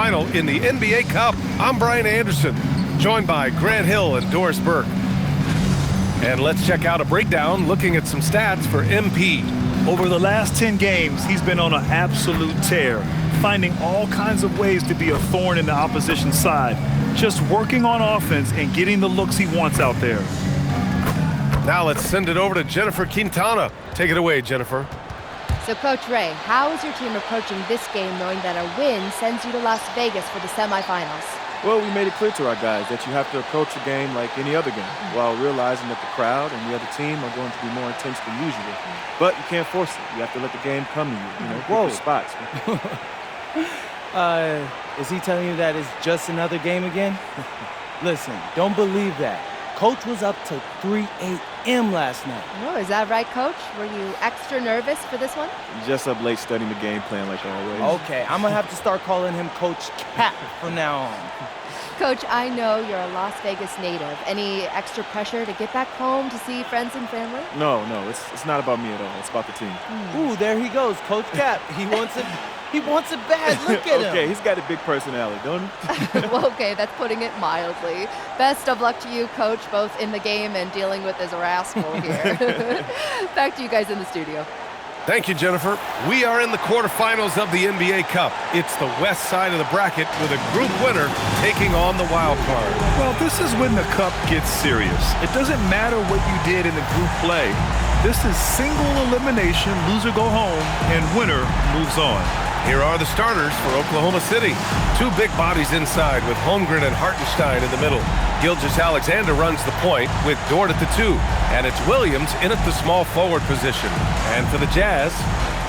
final in the NBA Cup. I'm Brian Anderson, joined by Grant Hill and Doris Burke. And let's check out a breakdown looking at some stats for MP. Over the last 10 games, he's been on an absolute tear, finding all kinds of ways to be a thorn in the opposition's side, just working on offense and getting the looks he wants out there. Now let's send it over to Jennifer Quintana. Take it away, Jennifer. So, Coach Ray, how is your team approaching this game knowing that a win sends you to Las Vegas for the semifinals? Well, we made it clear to our guys that you have to approach a game like any other game while realizing that the crowd and the other team are going to be more intense than usual. But you can't force it. You have to let the game come to you. You know, pick your spots. Is he telling you that it's just another game again? Listen, don't believe that. Coach was up till 3 a.m. last night. Oh, is that right, Coach? Were you extra nervous for this one? Just up late studying the game plan like always. Okay, I'm going to have to start calling him Coach Cap from now on. Coach, I know you're a Las Vegas native. Any extra pressure to get back home to see friends and family? No, it's not about me at all. It's about the team. Ooh, there he goes, Coach Cap. He wants it bad. Look at him. Okay, he's got a big personality, don't he? Well, okay, that's putting it mildly. Best of luck to you, Coach, both in the game and dealing with this rascal here. Back to you guys in the studio. Thank you, Jennifer. We are in the quarterfinals of the NBA Cup. It's the west side of the bracket with a group winner taking on the wild card. Well, this is when the cup gets serious. It doesn't matter what you did in the group play. This is single elimination, loser go home, and winner moves on. Here are the starters for Oklahoma City. Two big bodies inside with Holmgren and Hartenstein in the middle. Gilgeous-Alexander runs the point with Dort at the 2. And it's Williams in at the small forward position. And for the Jazz,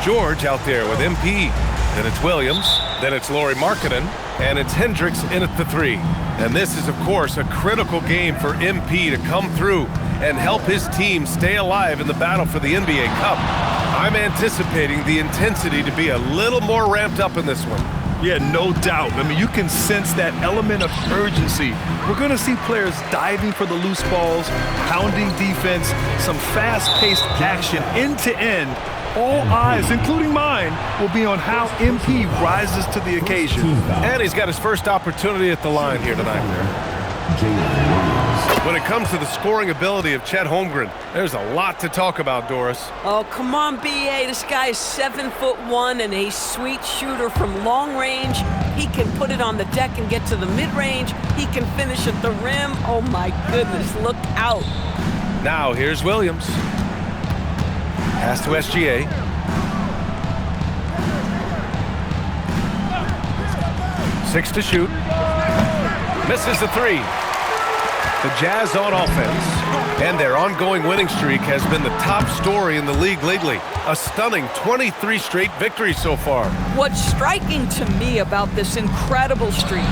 George out there with MP. Then it's Williams. Then it's Lauri Markkanen. And it's Hendricks in at the 3. And this is, of course, a critical game for MP to come through and help his team stay alive in the battle for the NBA Cup. I'm anticipating the intensity to be a little more ramped up in this one. Yeah, no doubt. I mean, you can sense that element of urgency. We're going to see players diving for the loose balls, pounding defense, some fast-paced action end to end. All eyes, including mine, will be on how MP rises to the occasion. And he's got his first opportunity at the line here tonight. When it comes to the scoring ability of Chet Holmgren, there's a lot to talk about, Doris. Oh, come on, B.A. This guy is 7'1" and a sweet shooter from long range. He can put it on the deck and get to the mid-range. He can finish at the rim. Oh, my goodness, look out. Now, here's Williams. Pass to SGA. Six to shoot. Misses the 3. The Jazz on offense, and their ongoing winning streak has been the top story in the league lately. A stunning 23 straight victories so far. What's striking to me about this incredible streak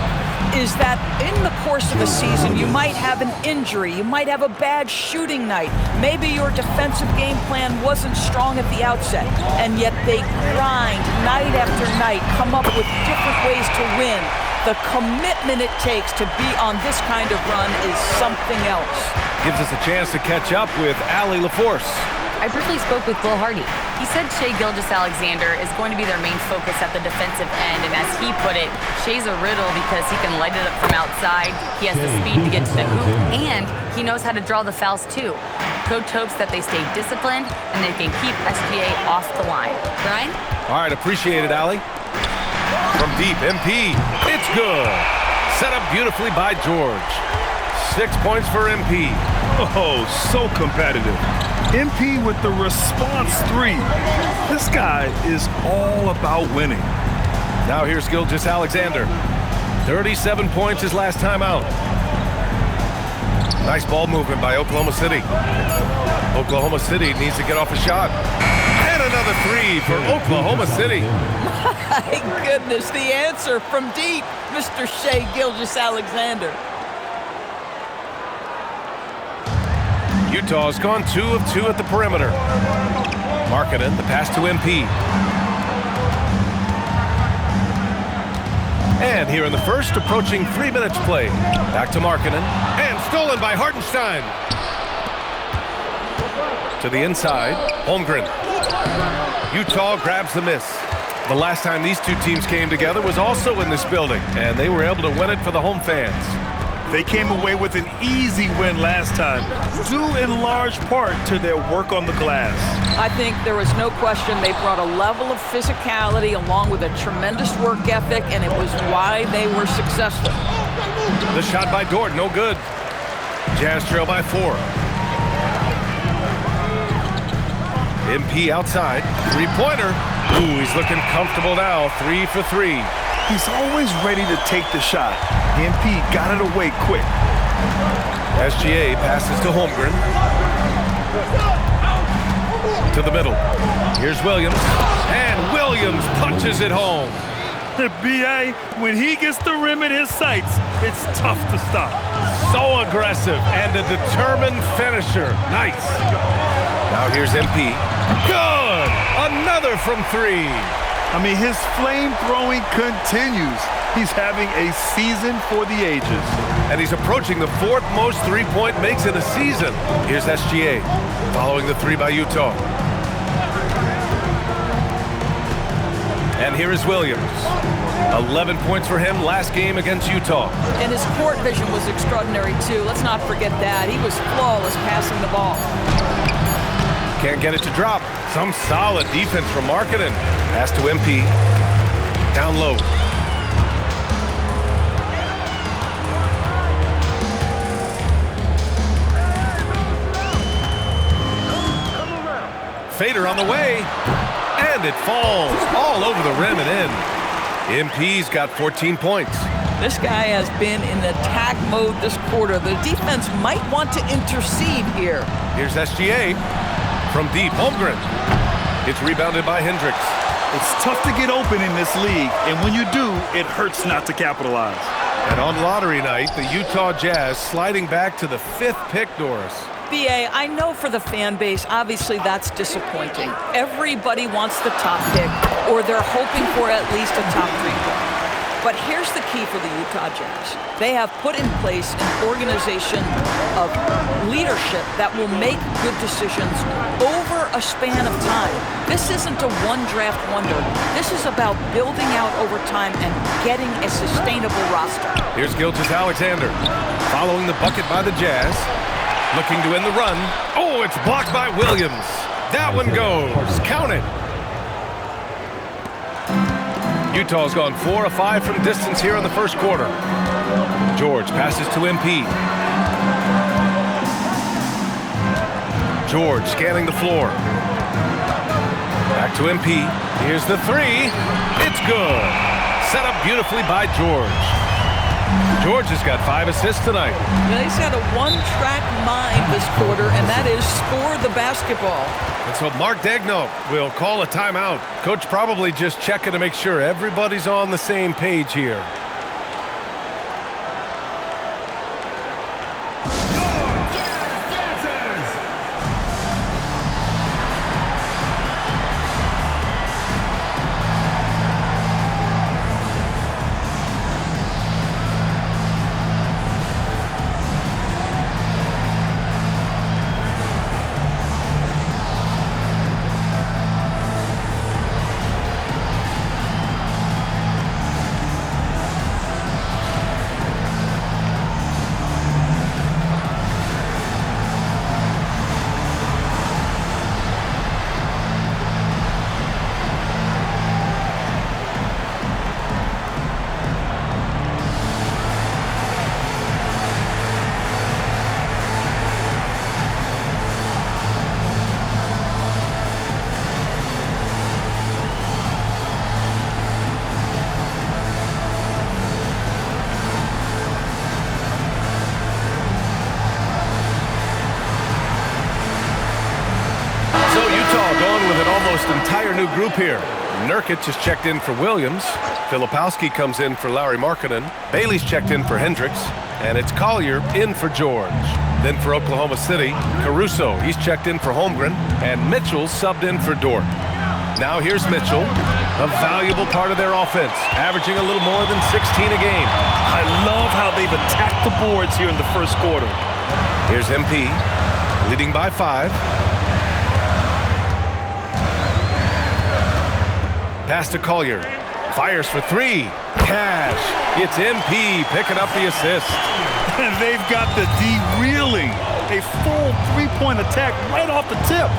is that in the course of a season, you might have an injury, you might have a bad shooting night, maybe your defensive game plan wasn't strong at the outset, and yet they grind night after night, come up with different ways to win. The commitment it takes to be on this kind of run is something else. Gives us a chance to catch up with Allie LaForce. I briefly spoke with Will Hardy. He said Shai Gilgeous-Alexander is going to be their main focus at the defensive end, and as he put it, Shai's a riddle because he can light it up from outside, he has the speed to get to the hoop, and he knows how to draw the fouls too. Coach hopes that they stay disciplined and they can keep SGA off the line. Brian? All right, appreciate it, Allie. From deep, MP, it's good. Set up beautifully by George. 6 points for MP. Oh, so competitive. MP with the response 3. This guy is all about winning. Now here's Gilgeous-Alexander. 37 points his last time out. Nice ball movement by Oklahoma City. Oklahoma City needs to get off a shot. And another 3 for Oklahoma City. My goodness, the answer from deep, Mr. Shai Gilgeous-Alexander. Utah's gone 2 of 2 at the perimeter. Markkanen, the pass to MP. And here in the first, approaching 3 minutes played. Back to Markkanen, and stolen by Hartenstein. To the inside, Holmgren. Utah grabs the miss. The last time these two teams came together was also in this building, and they were able to win it for the home fans. They came away with an easy win last time, due in large part to their work on the glass. I think there was no question they brought a level of physicality along with a tremendous work ethic, and it was why they were successful. The shot by Dort, no good. Jazz trail by 4. MP outside, three-pointer. Ooh, he's looking comfortable now, 3 for 3. He's always ready to take the shot. MP got it away quick. SGA passes to Holmgren. To the middle. Here's Williams. And Williams punches it home. B.A., when he gets the rim in his sights, it's tough to stop. So aggressive and a determined finisher. Nice. Now here's MP. Good! Another from 3. I mean, his flame throwing continues. He's having a season for the ages. And he's approaching the 4th most three-point makes in a season. Here's SGA, following the 3 by Utah. And here is Williams. 11 points for him last game against Utah. And his court vision was extraordinary, too. Let's not forget that. He was flawless passing the ball. Can't get it to drop. Some solid defense from Markkanen. Pass to MP. Down low. Fader on the way. And it falls all over the rim and in. MP's got 14 points. This guy has been in attack mode this quarter. The defense might want to intercede here. Here's SGA. From deep, Holmgren. It's rebounded by Hendricks. It's tough to get open in this league, and when you do, it hurts not to capitalize. And on lottery night, the Utah Jazz sliding back to the 5th pick, Doris. B.A., I know for the fan base, obviously that's disappointing. Everybody wants the top pick, or they're hoping for at least a top 3 pick. But here's the key for the Utah Jazz. They have put in place an organization of leadership that will make good decisions over a span of time. This isn't a one-draft wonder. This is about building out over time and getting a sustainable roster. Here's Gilgeous-Alexander following the bucket by the Jazz. Looking to end the run. Oh, it's blocked by Williams. That one goes. Count it. Utah's gone 4 of 5 from distance here in the first quarter. George passes to MP. George scanning the floor. Back to MP. Here's the 3. It's good. Set up beautifully by George. George has got 5 assists tonight. Well, he's got a one-track mind this quarter, and that is score the basketball. And so Mark Daigneault will call a timeout. Coach probably just checking to make sure everybody's on the same page here. Entire new group here. Nurkic has checked in for Williams. Filipowski comes in for Lauri Markkanen. Bailey's checked in for Hendricks. And it's Collier in for George. Then for Oklahoma City, Caruso. He's checked in for Holmgren. And Mitchell subbed in for Dort. Now here's Mitchell, a valuable part of their offense, averaging a little more than 16 a game. I love how they've attacked the boards here in the first quarter. Here's MP, leading by 5. Pass to Collier. Fires for three. Cash. It's MP picking up the assist. And they've got the D reeling. A full three-point attack right off the tip.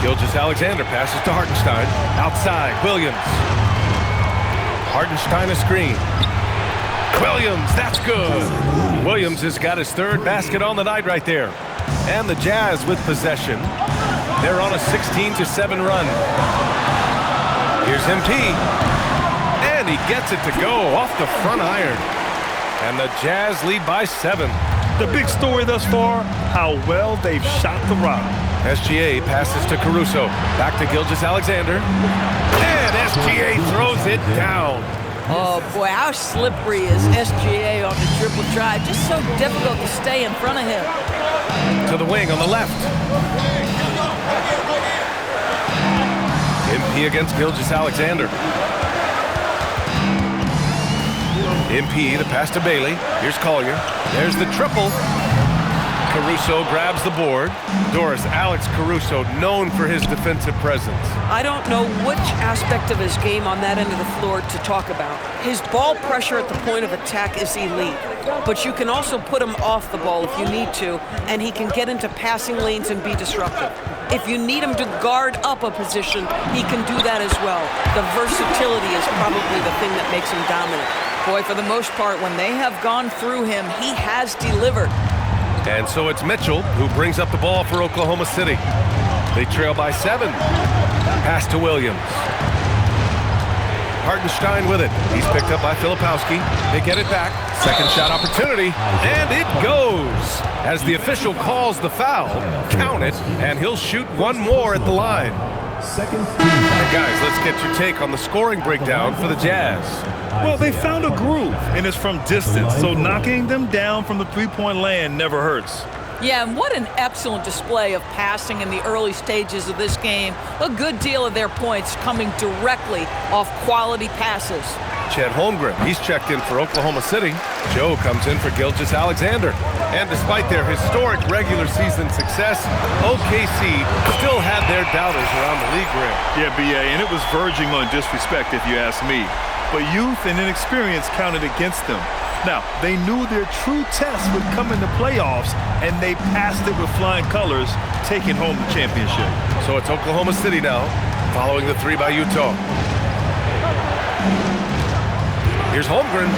Gilgeous-Alexander passes to Hartenstein. Outside, Williams. Hartenstein a screen. Williams, that's good. Williams has got his third basket on the night right there. And the Jazz with possession. They're on a 16-7 run. Here's MP. And he gets it to go off the front iron. And the Jazz lead by 7. The big story thus far, how well they've shot the rock. SGA passes to Caruso. Back to Gilgeous-Alexander. And SGA throws it down. Oh, boy, how slippery is SGA on the triple drive? Just so difficult to stay in front of him. To the wing on the left. MP against Gilgeous-Alexander. MP, the pass to Bailey. Here's Collier. There's the triple. Caruso grabs the board. Doris, Alex Caruso, known for his defensive presence. I don't know which aspect of his game on that end of the floor to talk about. His ball pressure at the point of attack is elite, but you can also put him off the ball if you need to, and he can get into passing lanes and be disruptive. If you need him to guard up a position, he can do that as well. The versatility is probably the thing that makes him dominant. Boy, for the most part, when they have gone through him, he has delivered. And so it's Mitchell who brings up the ball for Oklahoma City. They trail by 7. Pass to Williams. Hartenstein with it. He's picked up by Filipowski. They get it back. Second shot opportunity. And it goes. As the official calls the foul, count it, and he'll shoot one more at the line. And guys, let's get your take on the scoring breakdown for the Jazz. Well, they found a groove, and it's from distance, so knocking them down from the three-point land never hurts. Yeah, and what an excellent display of passing in the early stages of this game. A good deal of their points coming directly off quality passes. Chet Holmgren, he's checked in for Oklahoma City. Joe comes in for Gilgeous-Alexander. And despite their historic regular season success, OKC still had their doubters around the league rim. Yeah, B.A., and it was verging on disrespect if you ask me. But youth and inexperience counted against them. Now, they knew their true test would come in the playoffs, and they passed it with flying colors, taking home the championship. So it's Oklahoma City now, following the 3 by Utah. Here's Holmgren.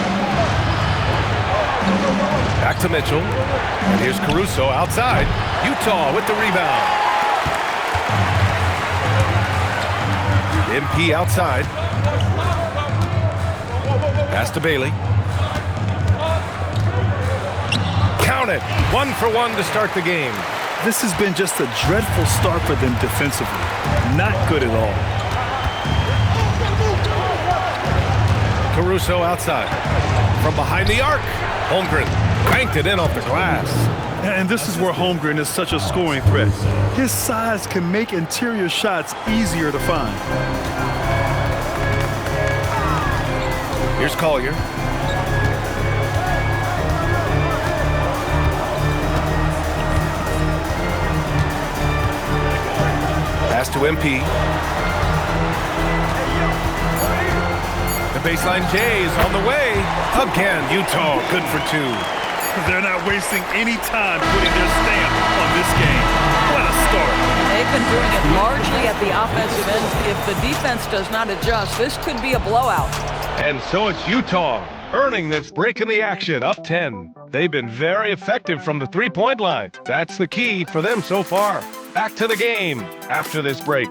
Back to Mitchell. And here's Caruso outside. Utah with the rebound. MP outside. Pass to Bailey. Count it. 1 for 1 to start the game. This has been just a dreadful start for them defensively. Not good at all. Caruso outside. From behind the arc, Holmgren banked it in off the glass. And this is where Holmgren is such a scoring threat. His size can make interior shots easier to find. Here's Collier. Pass to MP. The baseline J is on the way. Again, Utah good for 2. They're not wasting any time putting their stamp on this game. What a start. They've been doing it largely at the offensive end. If the defense does not adjust, this could be a blowout. And so it's Utah earning this break in the action, up 10. They've been very effective from the three-point line. That's the key for them so far. Back to the game after this break.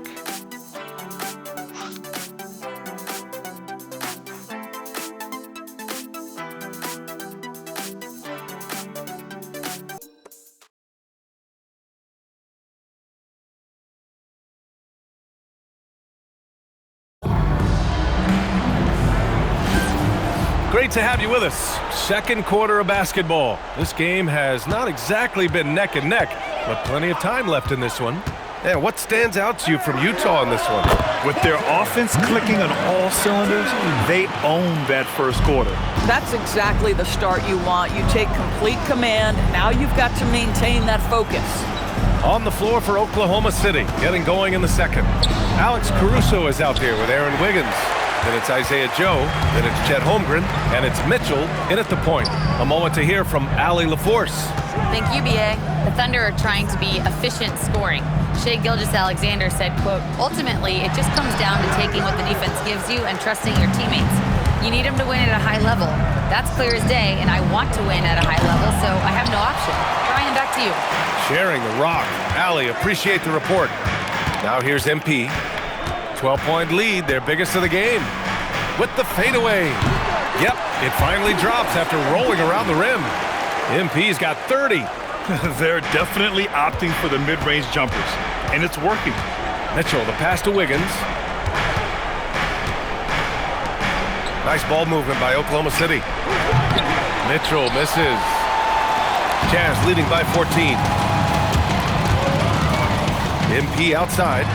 Great to have you with us. Second quarter of basketball. This game has not exactly been neck and neck, but plenty of time left in this one. Yeah, what stands out to you from Utah in this one? With their offense clicking on all cylinders, they own that first quarter. That's exactly the start you want. You take complete command. Now you've got to maintain that focus. On the floor for Oklahoma City, getting going in the second. Alex Caruso is out there with Aaron Wiggins. Then it's Isaiah Joe, then it's Chet Holmgren, and it's Mitchell in at the point. A moment to hear from Allie LaForce. Thank you, BA. The Thunder are trying to be efficient scoring. Shai Gilgeous-Alexander said, quote, ultimately, it just comes down to taking what the defense gives you and trusting your teammates. You need them to win at a high level. That's clear as day, and I want to win at a high level, so I have no option. Brian, back to you. Sharing the rock. Allie, appreciate the report. Now here's MP. 12-point lead, their biggest of the game. With the fadeaway. Yep, it finally drops after rolling around the rim. MP's got 30. They're definitely opting for the mid-range jumpers, and it's working. Mitchell, the pass to Wiggins. Nice ball movement by Oklahoma City. Mitchell misses. Jazz leading by 14. MP outside.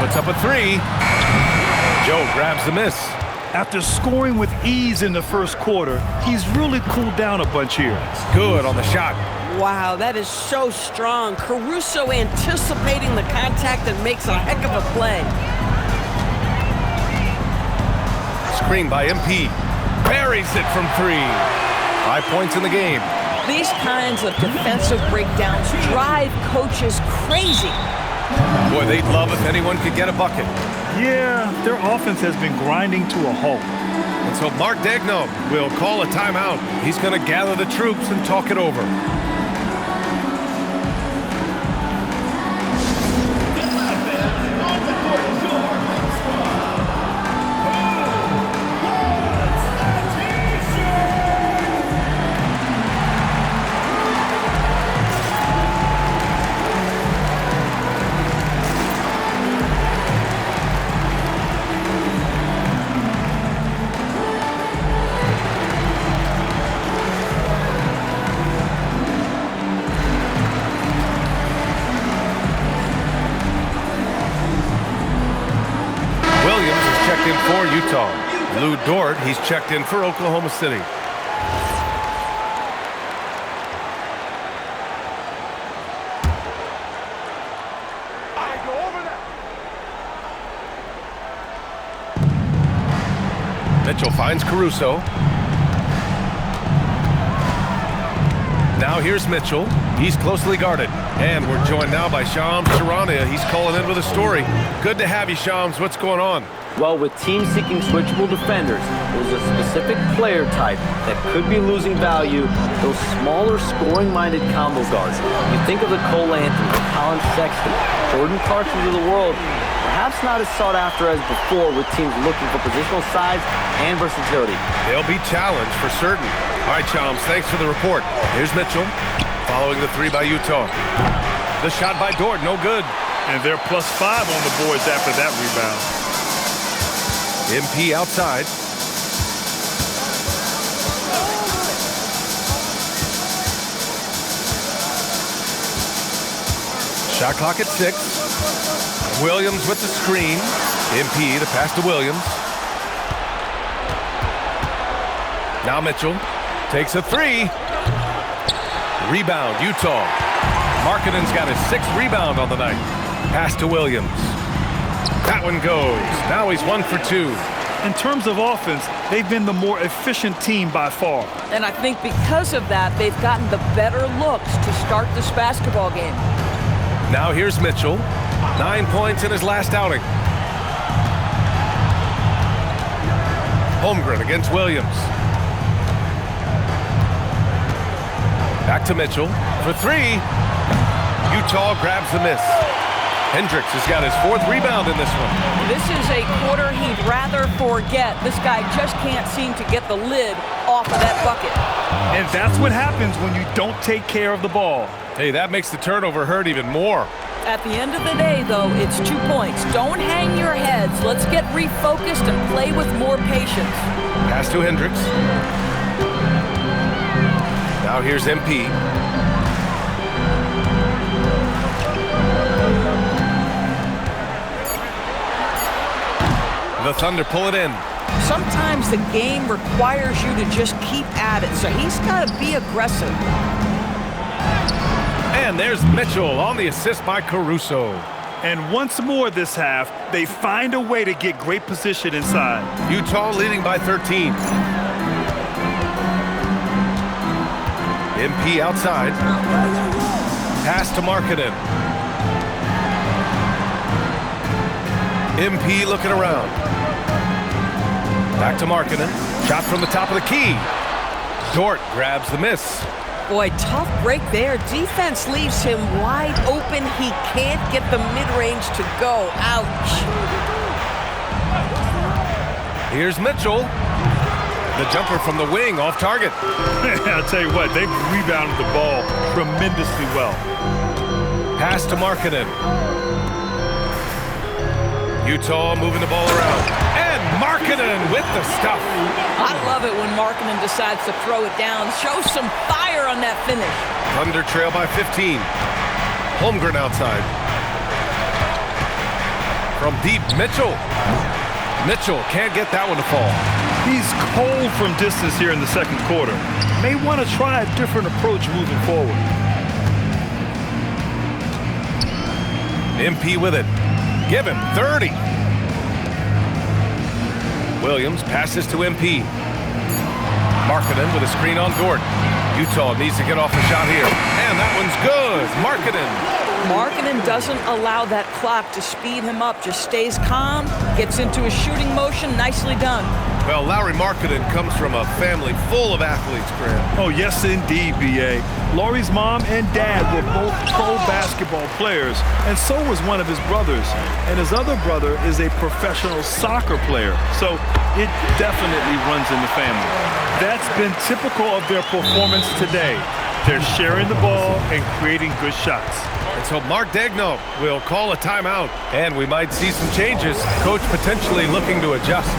Puts up a three. Joe grabs the miss. After scoring with ease in the first quarter, he's really cooled down a bunch here. Good on the shot. Wow, that is so strong. Caruso anticipating the contact and makes a heck of a play. Screen by MP. Buries it from 3. 5 points in the game. These kinds of defensive breakdowns drive coaches crazy. Boy, they'd love if anyone could get a bucket. Yeah, their offense has been grinding to a halt. And so Mark Daigneault will call a timeout. He's going to gather the troops and talk it over. For Utah. Lou Dort, he's checked in for Oklahoma City. Mitchell finds Caruso. Now here's Mitchell. He's closely guarded. And we're joined now by Shams Charania. He's calling in with a story. Good to have you, Shams. What's going on? Well, with teams seeking switchable defenders, there's a specific player type that could be losing value, those smaller scoring-minded combo guards. You think of the Cole Anthony, Colin Sexton, Jordan Clarksons of the world, perhaps not as sought after as before with teams looking for positional size and versatility. They'll be challenged for certain. All right, Shams, thanks for the report. Here's Mitchell, following the 3 by Utah. The shot by Dort, no good. And they're +5 on the boards after that rebound. MP outside. Shot clock at 6. Williams with the screen. MP, the pass to Williams. Now Mitchell takes a 3. Rebound, Utah. Markkanen's got his 6th rebound on the night. Pass to Williams. That one goes. Now he's 1 for 2. In terms of offense, they've been the more efficient team by far. And I think because of that, they've gotten the better looks to start this basketball game. Now here's Mitchell. 9 points in his last outing. Holmgren against Williams. Back to Mitchell for 3. Utah grabs the miss. Hendricks has got his 4th rebound in this one. This is a quarter he'd rather forget. This guy just can't seem to get the lid off of that bucket. And that's what happens when you don't take care of the ball. Hey, that makes the turnover hurt even more. At the end of the day, though, it's 2 points. Don't hang your heads. Let's get refocused and play with more patience. Pass to Hendricks. Now here's MP. The Thunder pull it in. Sometimes the game requires you to just keep at it, so he's got to be aggressive. And there's Mitchell on the assist by Caruso. And once more this half, they find a way to get great position inside. Utah leading by 13. MP outside. Pass to Markkanen. MP looking around. Back to Markkanen. Shot from the top of the key. Dort grabs the miss. Boy, tough break there. Defense leaves him wide open. He can't get the mid-range to go. Ouch. Here's Mitchell. The jumper from the wing off target. I'll tell you what, they've rebounded the ball tremendously well. Pass to Markkanen. Utah moving the ball around. And Markkanen with the stuff. I love it when Markkanen decides to throw it down. Show some fire on that finish. Thunder trail by 15. Holmgren outside. From deep, Mitchell. Mitchell can't get that one to fall. He's cold from distance here in the second quarter. May want to try a different approach moving forward. MP with it. Give him 30. Williams passes to MP. Markkanen with a screen on Dort. Utah needs to get off the shot here. And that one's good. Markkanen doesn't allow that clock to speed him up. Just stays calm, gets into a shooting motion. Nicely done. Well, Lauri Markkanen comes from a family full of athletes, Graham. Oh, yes, indeed, B.A. Lauri's mom and dad were both pro basketball players, and so was one of his brothers. And his other brother is a professional soccer player, so it definitely runs in the family. That's been typical of their performance today. They're sharing the ball and creating good shots. And so Mark Daigneault will call a timeout, and we might see some changes. Coach potentially looking to adjust.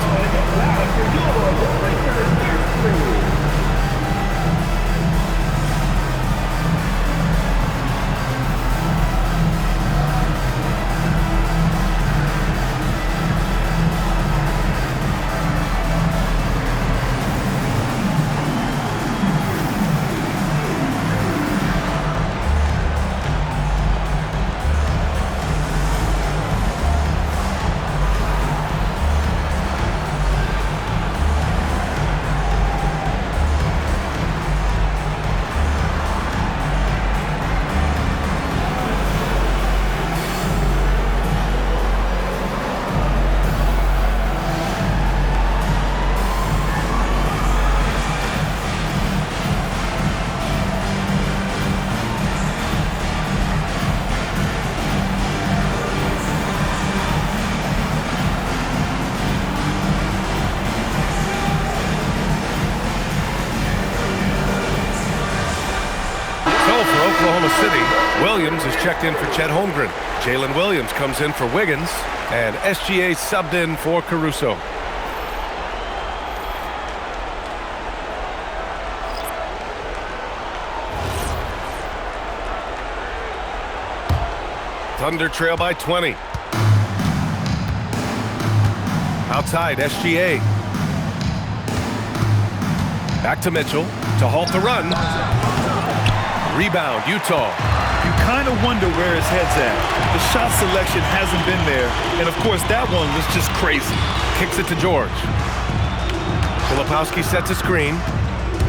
Oklahoma City, Williams is checked in for Chet Holmgren. Jalen Williams comes in for Wiggins, and SGA subbed in for Caruso. Thunder trail by 20. Outside, SGA. Back to Mitchell to halt the run. Rebound, Utah. You kind of wonder where his head's at. The shot selection hasn't been there, and of course that one was just crazy. Kicks it to George. Filipowski sets a screen.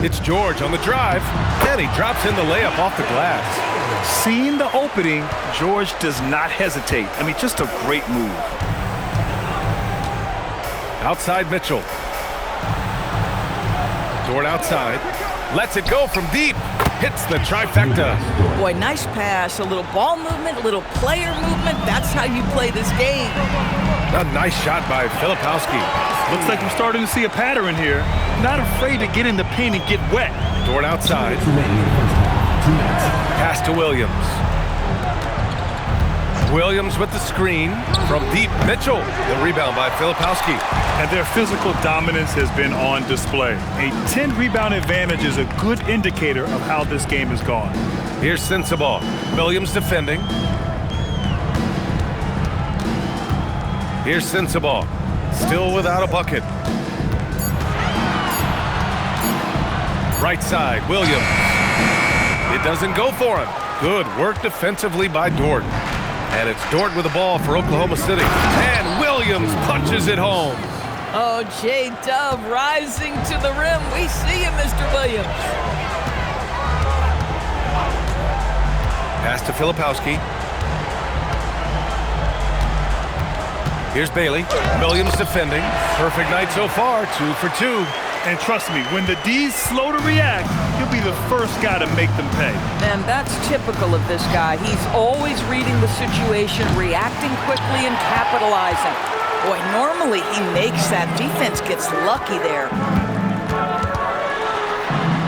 It's George on the drive, and he drops in the layup off the glass. Seeing the opening, George does not hesitate. I mean, just a great move. Outside Mitchell. Dort outside. Lets it go from deep. Hits the trifecta. Boy, nice pass. A little ball movement, a little player movement. That's how you play this game. A nice shot by Filipowski. Looks like we're starting to see a pattern here. Not afraid to get in the paint and get wet. Dort outside. Pass to Williams. Williams with the screen from deep. Mitchell. The rebound by Filipowski. And their physical dominance has been on display. A 10-rebound advantage is a good indicator of how this game has gone. Here's Sensabaugh. Williams defending. Here's Sensabaugh. Still without a bucket. Right side, Williams. It doesn't go for him. Good work defensively by Dort. And it's Dort with the ball for Oklahoma City. And Williams punches it home. Oh, J-Dub rising to the rim. We see you, Mr. Williams. Pass to Filipowski. Here's Bailey. Williams defending. Perfect night so far, 2 for 2. And trust me, when the D's slow to react, he'll be the first guy to make them pay. And that's typical of this guy. He's always reading the situation, reacting quickly and capitalizing. Boy, normally he makes that. Defense gets lucky there.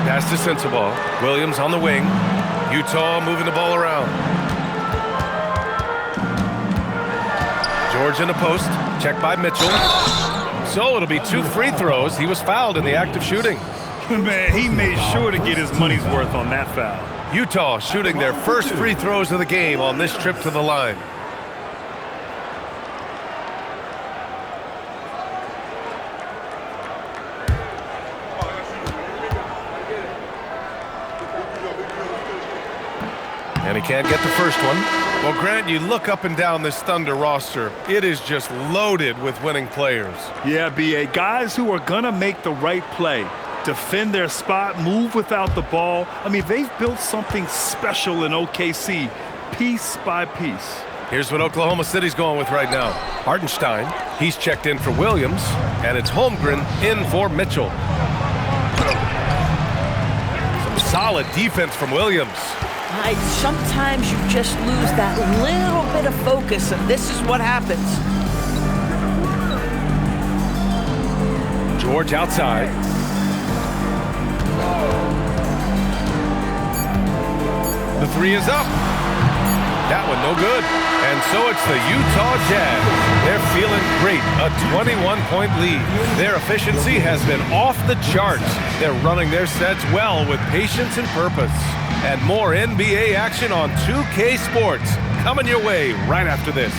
Pass to Sensabaugh. Williams on the wing. Utah moving the ball around. George in the post. Checked by Mitchell. So it'll be 2 free throws. He was fouled in the act of shooting. Man, he made sure to get his money's worth on that foul. Utah shooting their first free throws of the game on this trip to the line. And he can't get the first one. Well, Grant, you look up and down this Thunder roster. It is just loaded with winning players. Yeah, B.A. Guys who are going to make the right play, defend their spot, move without the ball. I mean, they've built something special in OKC, piece by piece. Here's what Oklahoma City's going with right now. Hartenstein, he's checked in for Williams, and it's Holmgren in for Mitchell. Some solid defense from Williams. Sometimes you just lose that little bit of focus, and this is what happens. George outside. The 3 is up. That one no good. And so it's the Utah Jazz. They're feeling great. A 21-point lead. Their efficiency has been off the charts. They're running their sets well with patience and purpose. And more NBA action on 2K Sports coming your way right after this.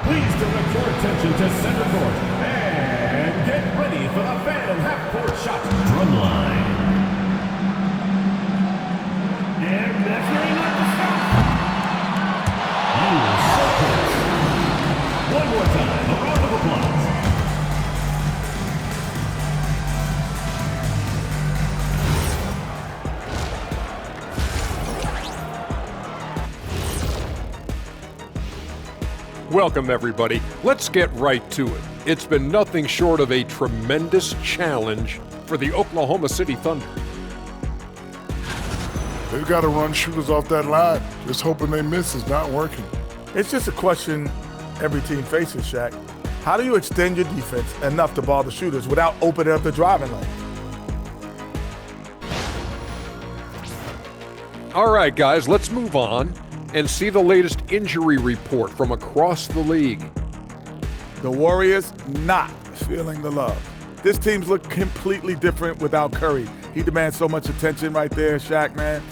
Please direct your attention to center court and get ready for the Phantom half-court shot drum line. And that's where he let the stop. You so close. One more time, a round of applause. Welcome, everybody. Let's get right to it. It's been nothing short of a tremendous challenge for the Oklahoma City Thunder. They've got to run shooters off that line. Just hoping they miss is not working. It's just a question every team faces, Shaq. How do you extend your defense enough to ball the shooters without opening up the driving lane? All right, guys, let's move on and see the latest injury report from across the league. The Warriors not feeling the love. This team's look completely different without Curry. He demands so much attention right there, Shaq, man.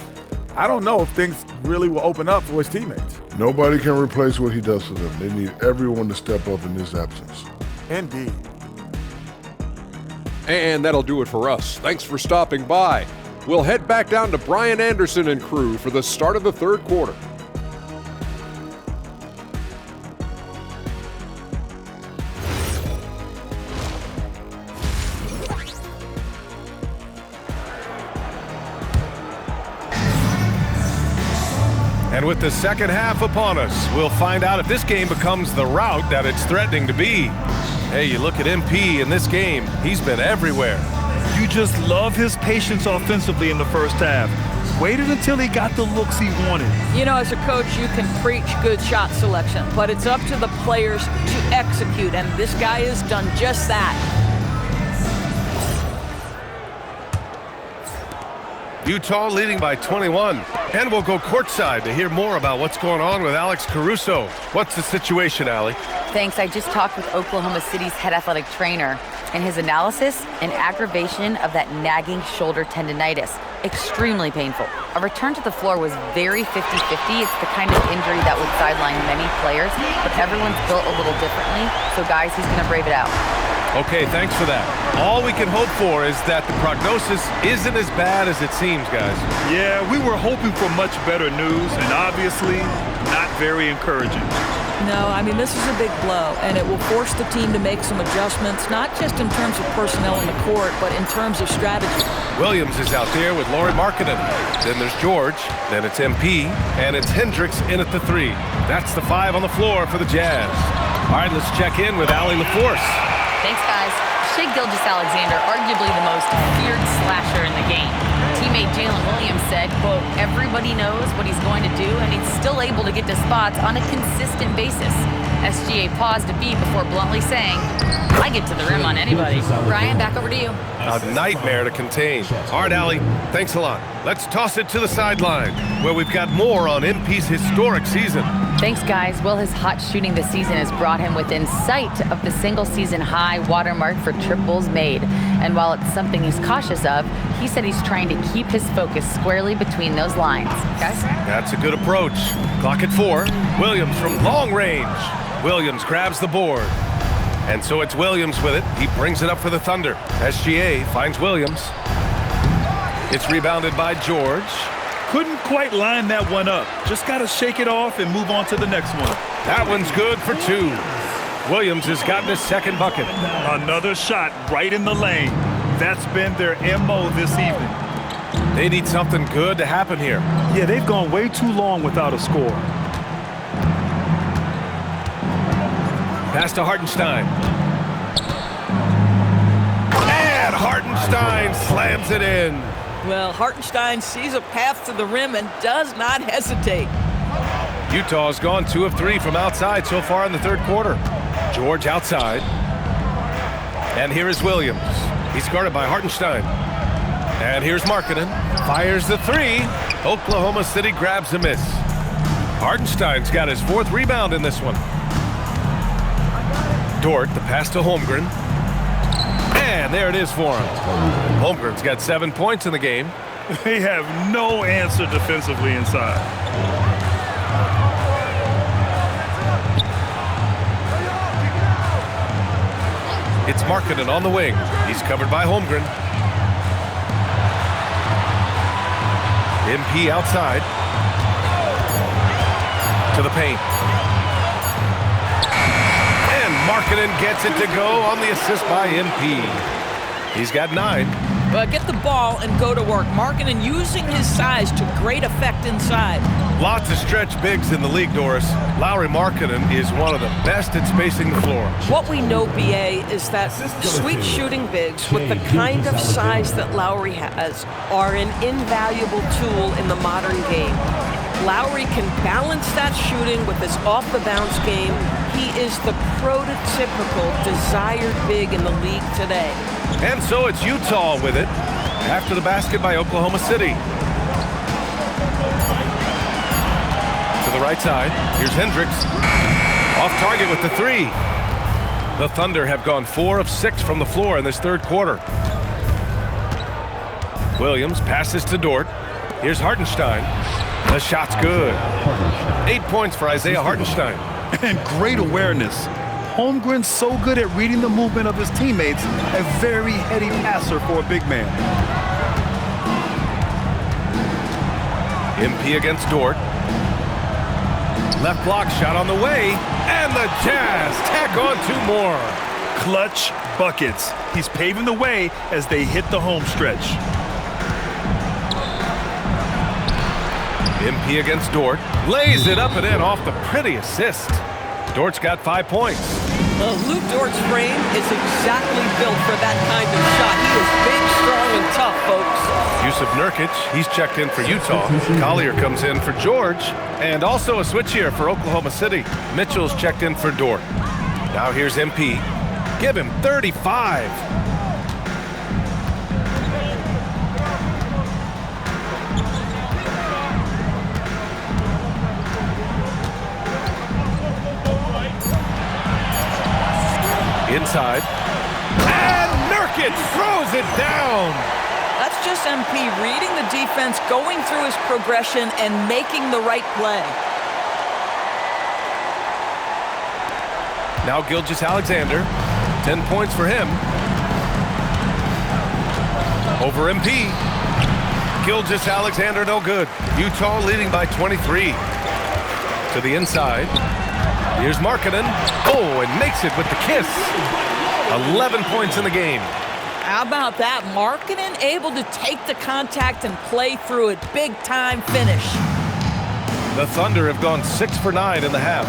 I don't know if things really will open up for his teammates. Nobody can replace what he does for them. They need everyone to step up in his absence. Indeed. And that'll do it for us. Thanks for stopping by. We'll head back down to Brian Anderson and crew for the start of the third quarter. And with the second half upon us, we'll find out if this game becomes the rout that it's threatening to be. Hey, you look at MP in this game, he's been everywhere. You just love his patience offensively in the first half. Waited until he got the looks he wanted. You know, as a coach, you can preach good shot selection, but it's up to the players to execute, and this guy has done just that. Utah leading by 21. And we'll go courtside to hear more about what's going on with Alex Caruso. What's the situation, Allie? Thanks. I just talked with Oklahoma City's head athletic trainer, and his analysis, an aggravation of that nagging shoulder tendonitis. Extremely painful. A return to the floor was very 50-50. It's the kind of injury that would sideline many players, but everyone's built a little differently. So, guys, he's going to brave it out. Okay, thanks for that. All we can hope for is that the prognosis isn't as bad as it seems, guys. Yeah, we were hoping for much better news, and obviously not very encouraging. No, I mean, this is a big blow, and it will force the team to make some adjustments, not just in terms of personnel in the court, but in terms of strategy. Williams is out there with Lauri Markkanen. Then there's George, then it's MP, and it's Hendricks in at the 3. That's the 5 on the floor for the Jazz. All right, let's check in with Allie LaForce. Thanks, guys. Shai Gilgeous-Alexander, arguably the most feared slasher in the game. Teammate Jalen Williams said, quote, everybody knows what he's going to do, and he's still able to get to spots on a consistent basis. SGA paused a beat before bluntly saying, I get to the rim on anybody. Brian, back over to you. A nightmare to contain. All right, Allie, thanks a lot. Let's toss it to the sideline, where we've got more on MP's historic season. Thanks, guys. Well, his hot shooting this season has brought him within sight of the single-season high watermark for triples made. And while it's something he's cautious of, he said he's trying to keep his focus squarely between those lines. Guys? That's a good approach. Clock at 4. Williams from long range. Williams grabs the board. And so it's Williams with it. He brings it up for the Thunder. SGA finds Williams. It's rebounded by George. Couldn't quite line that one up. Just got to shake it off and move on to the next one. That one's good for 2. Williams has gotten his second bucket. Another shot right in the lane. That's been their MO this evening. They need something good to happen here. Yeah, they've gone way too long without a score. Pass to Hartenstein. And Hartenstein slams it in. Well, Hartenstein sees a path to the rim and does not hesitate. Utah's gone 2 of 3 from outside so far in the third quarter. George outside. And here is Williams. He's guarded by Hartenstein. And here's Markkanen. Fires the 3. Oklahoma City grabs a miss. Hartenstein's got his 4th rebound in this one. Dort, the pass to Holmgren. And there it is for him. Holmgren's got 7 points in the game. They have no answer defensively inside. It's Markkanen on the wing. He's covered by Holmgren. MP outside. To the paint. And Markkanen gets it to go on the assist by MP. He's got 9. But get the ball and go to work. Markkanen using his size to great effect inside. Lots of stretch bigs in the league, Doris. Lauri Markkanen is one of the best at spacing the floor. What we know, BA, is that sweet shooting bigs with the kind of size that Lauri has are an invaluable tool in the modern game. Lauri can balance that shooting with his off-the-bounce game. He is the prototypical desired big in the league today. And so it's Utah with it after the basket by Oklahoma City. To the right side, here's Hendricks. Off target with the 3. The Thunder have gone 4 of 6 from the floor in this third quarter. Williams passes to Dort. Here's Hartenstein. The shot's good. 8 points for Isaiah Hartenstein. And great awareness. Holmgren's so good at reading the movement of his teammates. A very heady passer for a big man. MP against Dort. Left block shot on the way. And the Jazz tack on 2 more. Clutch buckets. He's paving the way as they hit the home stretch. MP against Dort. Lays it up and in off the pretty assist. Dort's got 5 points. Well, Luke Dort's frame is exactly built for that kind of shot. He is big, strong, and tough, folks. Yusuf Nurkic, he's checked in for Utah. Collier comes in for George. And also a switch here for Oklahoma City. Mitchell's checked in for Dort. Now here's MP. Give him 35. Inside. And Nurkic throws it down. That's just MP reading the defense, going through his progression, and making the right play. Now Gilgeous-Alexander, 10 points for him. Over MP. Gilgeous-Alexander no good. Utah leading by 23. To the inside. Here's Markkanen. Oh, and makes it with the kiss. 11 points in the game. How about that? Markkanen able to take the contact and play through it. Big time finish. The Thunder have gone 6 for 9 in the half.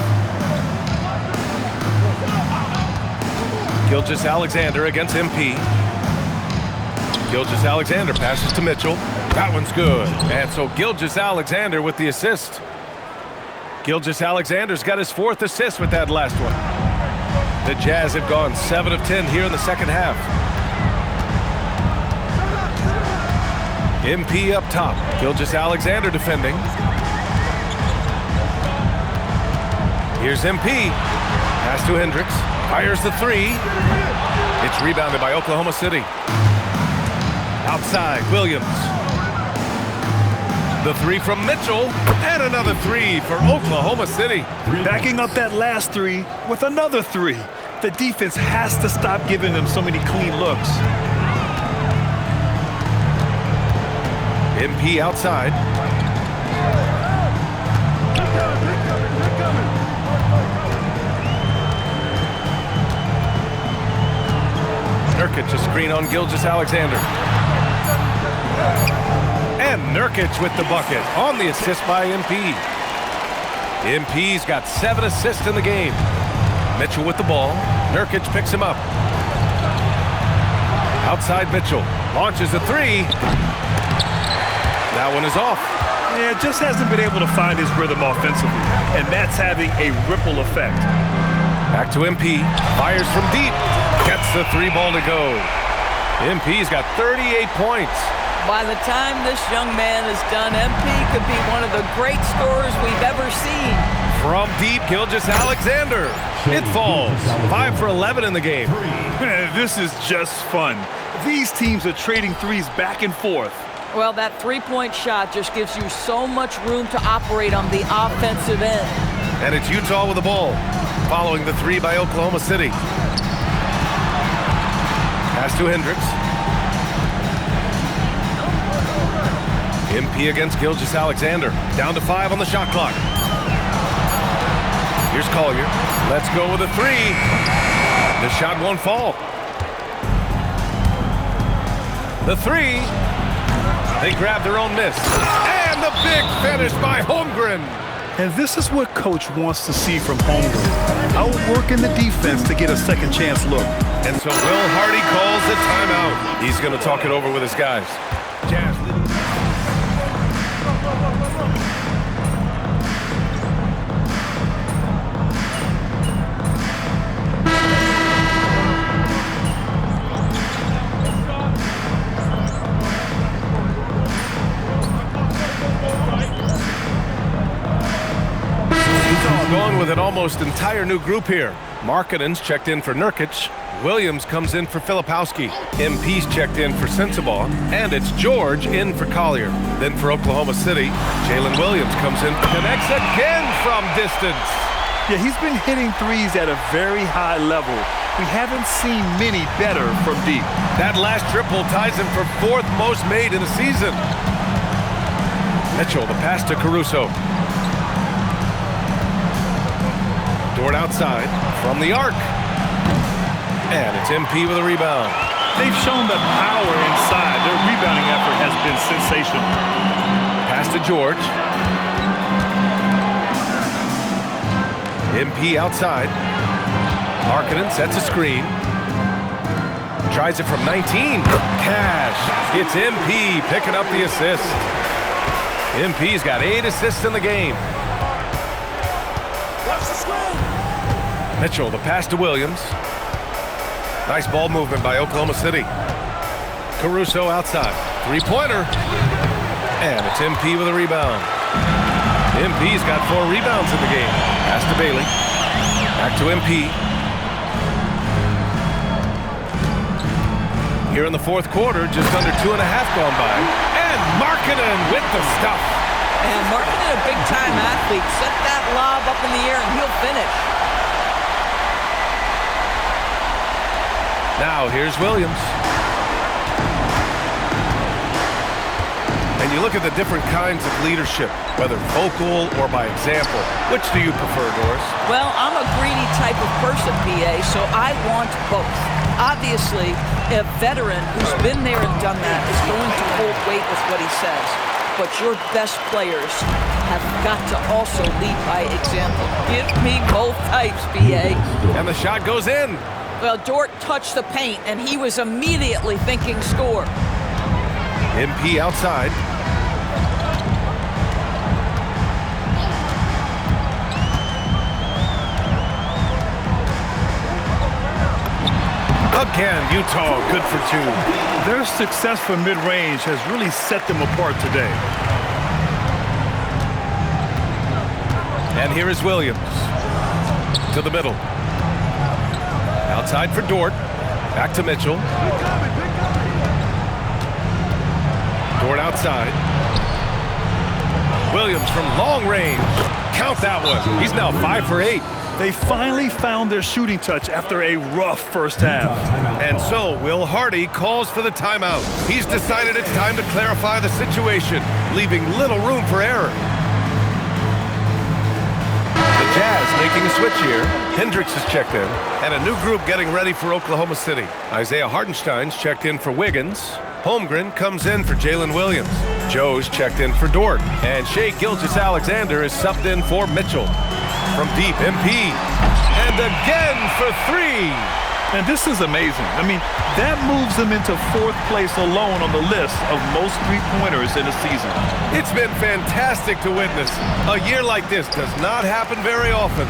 Gilgeous-Alexander against MP. Gilgeous-Alexander passes to Mitchell. That one's good. And so Gilgeous-Alexander with the assist. Gilgeous-Alexander's got his 4th assist with that last one. The Jazz have gone 7 of 10 here in the second half. MP up top. Gilgeous-Alexander defending. Here's MP. Pass to Hendricks. Fires the 3. It's rebounded by Oklahoma City. Outside, Williams. The 3 from Mitchell, and another 3 for Oklahoma City. Backing up that last 3 with another 3. The defense has to stop giving them so many clean looks. MP outside. Nurkic a screen on Gilgeous-Alexander. And Nurkic with the bucket on the assist by MP. MP's got 7 assists in the game. Mitchell with the ball. Nurkic picks him up. Outside Mitchell. Launches a 3. That one is off. Yeah, just hasn't been able to find his rhythm offensively. And that's having a ripple effect. Back to MP. Fires from deep. Gets the 3 ball to go. MP's got 38 points. By the time this young man is done, MP could be one of the great scorers we've ever seen. From deep, Gilgeous-Alexander. It falls. 5 for 11 in the game. This is just fun. These teams are trading threes back and forth. Well, that three-point shot just gives you so much room to operate on the offensive end. And it's Utah with the ball, following the 3 by Oklahoma City. Pass to Hendricks. MP against Gilgeous-Alexander. Down to 5 on the shot clock. Here's Collier. Let's go with a 3. The shot won't fall. The 3. They grab their own miss. And the big finish by Holmgren. And this is what Coach wants to see from Holmgren. Outworking the defense to get a second chance look. And so Will Hardy calls the timeout. He's going to talk it over with his guys. Jazz. Going with an almost entire new group here. Markkanen's checked in for Nurkic. Williams comes in for Filipowski. MP's checked in for Sensabaugh. And it's George in for Collier. Then for Oklahoma City, Jalen Williams comes in, connects again from distance. Yeah, he's been hitting threes at a very high level. We haven't seen many better from deep. That last triple ties him for 4th most made in a season. Mitchell, the pass to Caruso. Dort outside from the arc. And it's MP with a rebound. They've shown the power inside. Their rebounding effort has been sensational. Pass to George. MP outside. Markkanen sets a screen. Tries it from 19. Cash. It's MP picking up the assist. MP's got 8 assists in the game. Mitchell, the pass to Williams. Nice ball movement by Oklahoma City. Caruso outside. 3-pointer. And it's MP with a rebound. MP's got 4 rebounds in the game. Pass to Bailey. Back to MP. Here in the fourth quarter, just under 2.5 gone by. And Markkanen with the stuff. And Markkanen, a big-time athlete. Set that lob up in the air, and he'll finish. Now, here's Williams. And you look at the different kinds of leadership, whether vocal or by example. Which do you prefer, Doris? Well, I'm a greedy type of person, PA, so I want both. Obviously, a veteran who's been there and done that is going to hold weight with what he says. But your best players have got to also lead by example. Give me both types, PA. And the shot goes in. Well, Dort touched the paint, and he was immediately thinking score. MP outside. Again, Utah good for 2. Their success from mid-range has really set them apart today. And here is Williams. To the middle. Outside for Dort. Back to Mitchell. Dort outside. Williams from long range. Count that one. He's now 5 for 8. They finally found their shooting touch after a rough first half. And so Will Hardy calls for the timeout. He's decided it's time to clarify the situation, leaving little room for error. The Jazz making a switch here. Hendricks is checked in, and a new group getting ready for Oklahoma City. Isaiah Hartenstein's checked in for Wiggins. Holmgren comes in for Jalen Williams. Joe's checked in for Dort. And Shai Gilgeous-Alexander is subbed in for Mitchell. From deep, MP. And again for 3. And this is amazing. I mean, that moves them into 4th place alone on the list of most three-pointers in a season. It's been fantastic to witness. A year like this does not happen very often.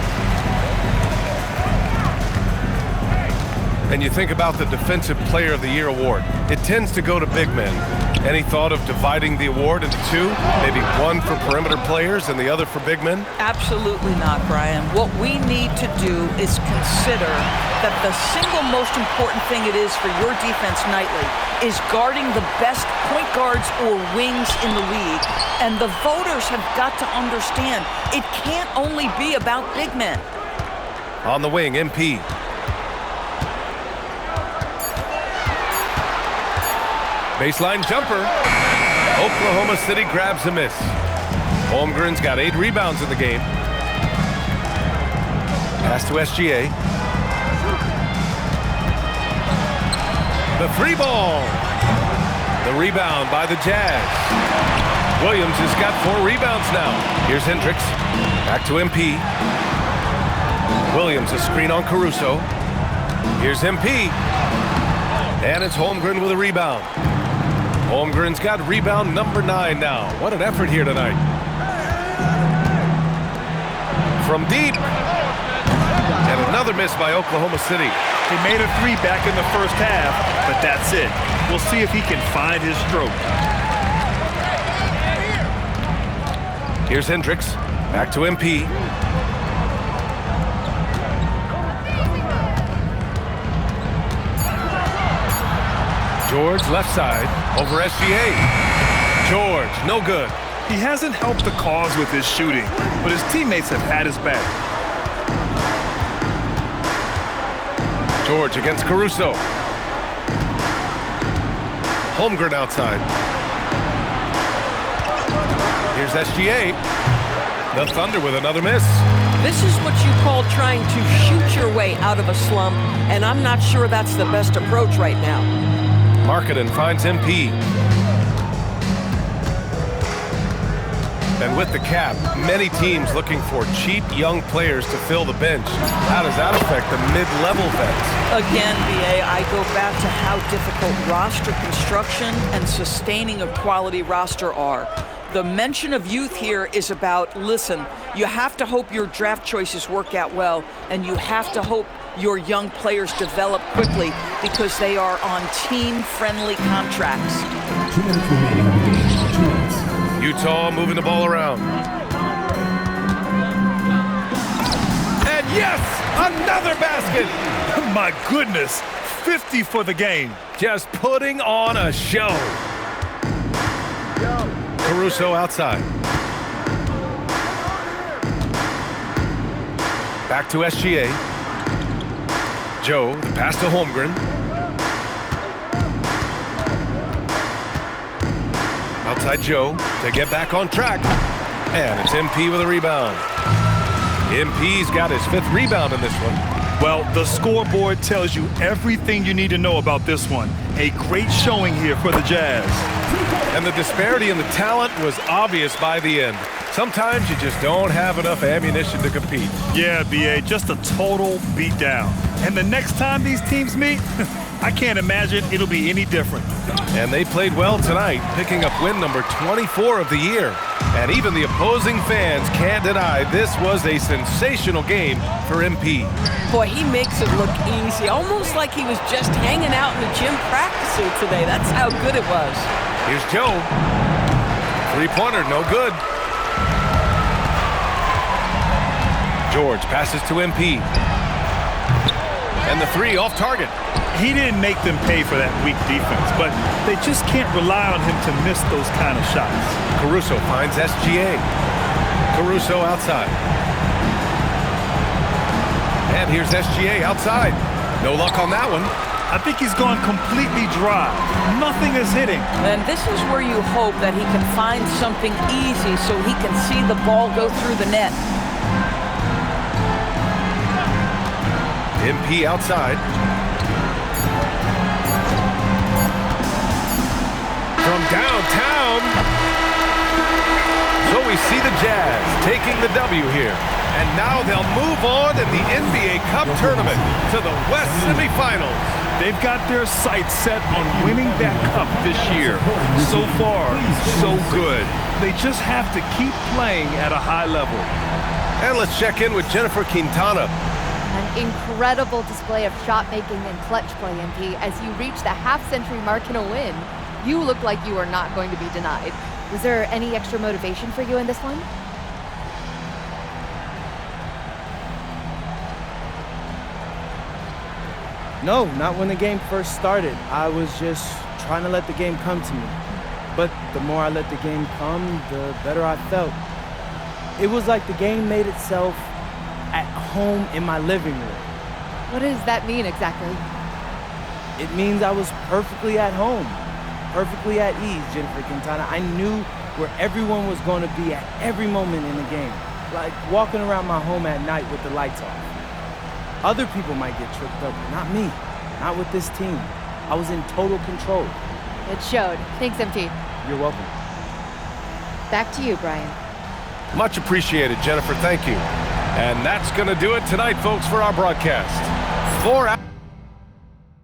And you think about the Defensive Player of the Year award. It tends to go to big men. Any thought of dividing the award into 2? Maybe one for perimeter players and the other for big men? Absolutely not, Brian. What we need to do is consider that the single most important thing it is for your defense nightly is guarding the best point guards or wings in the league. And the voters have got to understand it can't only be about big men. On the wing, MP. Baseline jumper. Oklahoma City grabs a miss. Holmgren's got 8 rebounds in the game. Pass to SGA. The 3 ball. The rebound by the Jazz. Williams has got 4 rebounds now. Here's Hendricks. Back to MP. Williams a screen on Caruso. Here's MP. And it's Holmgren with a rebound. Holmgren's got rebound number 9 now. What an effort here tonight. From deep. And another miss by Oklahoma City. He made a 3 back in the first half, but that's it. We'll see if he can find his stroke. Here's Hendricks. Back to MP. George left side over SGA. George, no good. He hasn't helped the cause with his shooting, but his teammates have had his back. George against Caruso. Holmgren outside. Here's SGA. The Thunder with another miss. This is what you call trying to shoot your way out of a slump, and I'm not sure that's the best approach right now. Markkanen finds MP. And with the cap, many teams looking for cheap young players to fill the bench. How does that affect the mid-level vets? Again, BA, I go back to how difficult roster construction and sustaining a quality roster are. The mention of youth here is about, listen, you have to hope your draft choices work out well, and you have to hope your young players develop quickly because they are on team-friendly contracts. 2 minutes remaining in the game. 2 minutes. Utah moving the ball around. And yes, another basket. My goodness, 50 for the game. Just putting on a show. Caruso outside. Back to SGA. Joe, the pass to Holmgren. Outside Joe to get back on track. And it's MP with a rebound. MP's got his 5th rebound in this one. Well, the scoreboard tells you everything you need to know about this one. A great showing here for the Jazz. And the disparity in the talent was obvious by the end. Sometimes you just don't have enough ammunition to compete. Yeah, B.A., just a total beatdown. And the next time these teams meet, I can't imagine it'll be any different. And they played well tonight, picking up win number 24 of the year. And even the opposing fans can't deny this was a sensational game for MP. Boy, he makes it look easy, almost like he was just hanging out in the gym practicing today. That's how good it was. Here's Joe. 3-pointer, no good. George passes to MP. And the 3 off target. He didn't make them pay for that weak defense, but they just can't rely on him to miss those kind of shots. Caruso finds SGA. Caruso outside. And here's SGA outside. No luck on that one. I think he's gone completely dry. Nothing is hitting. And this is where you hope that he can find something easy so he can see the ball go through the net. MP outside. From downtown. So we see the Jazz taking the W here. And now they'll move on in the NBA Cup Tournament to the West Semifinals. They've got their sights set on winning that cup this year. So far, so good. They just have to keep playing at a high level. And let's check in with Jennifer Quintana. An incredible display of shot making and clutch play, MP. As you reach the half-century mark in a win, you look like you are not going to be denied. Was there any extra motivation for you in this one? No, not when the game first started. I was just trying to let the game come to me. But the more I let the game come, the better I felt. It was like the game made itself at home in my living room. What does that mean exactly? It means I was perfectly at home, perfectly at ease, Jennifer Quintana. I knew where everyone was going to be at every moment in the game, like walking around my home at night with the lights off. Other people might get tripped up, but not me, not with this team. I was in total control. It showed. Thanks, MP. You're welcome. Back to you, Brian. Much appreciated, Jennifer. Thank you. And that's going to do it tonight, folks, for our broadcast. 4 hours.